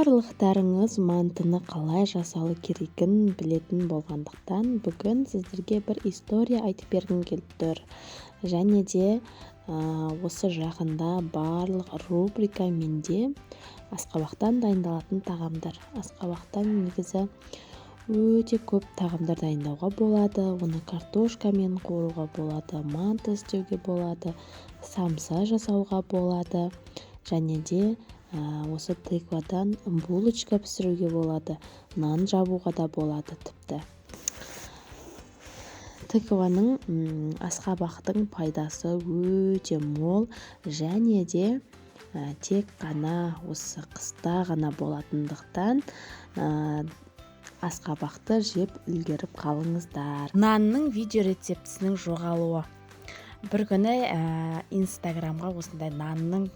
Барлықтарыңыз мантыны қалай жасалу керегін білетін болғандықтан, бүгін сіздерге бір история айтып бергім келіп тұр. Және де осы жақында барлық рубрика менде асқабақтан дайындалатын тағамдар. Асқабақтан негізі өте көп тағамдар дайындауға болады. Оны картошкамен қуыруға болады, манты істеуге болады, самса жасауға болады. Және де осы тыквадан булочка пісіруге болады, нан жабуға да болады тіпті. Тыкваның асқабақтың пайдасы өте мол, және де тек қана осы қыста ғана болатындықтан асқабақты жеп үлгеріп қалыңыздар. Нанның видео рецептісінің жоғалуы. Бір күні инстаграмға осындай нанның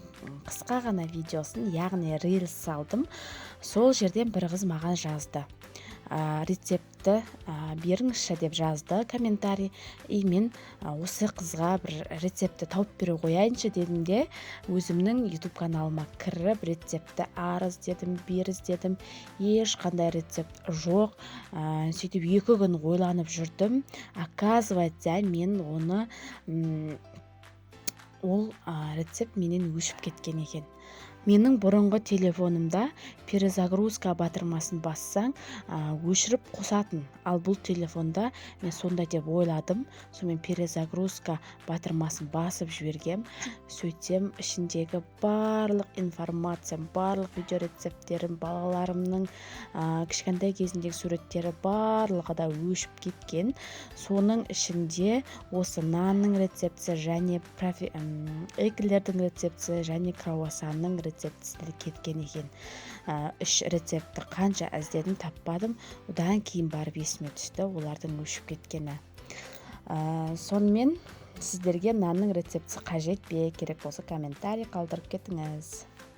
қысқа ғана видеосын, яғни рилс салдым. Сол жерден бір қыз маған жазды. Рецепті беріңізші деп жазды комментарий. И мен осы қызға бір рецепті тауып бере қояйыншы дедім де, өзімнің YouTube каналыма кіріп рецепті іздедім, іздедім. Ешқандай рецепт жоқ. Сөйтіп 2 күн ойланып жүрдім. Оказывается, мен оны ол рецепт менен өшіп кеткен екен. Менің бұрынғы телефонымда перезагрузка батырмасын бассаң, өшіріп қосатын. Ал бұл телефонда мен сондай деп ойладым. Сонымен перезагрузка батырмасын басып жібергем. Сөйтсем, ішіндегі барлық информациям, барлық видео рецепттерім, балаларымның кішкентай кезіндегі суреттері барлығы да өшіп кеткен. Соның ішінде осы нанның рецептісі және эклердің рецептісі және круассанның рецептісі кеткен екен. 3 рецепті қанша іздедім, таппадым. Одан кейін барып есіме түсті олардың өшіп кеткені. Сонымен сіздерге нанның рецептісі қажет пе? Керек болса комментарий қалдырып кетіңіз.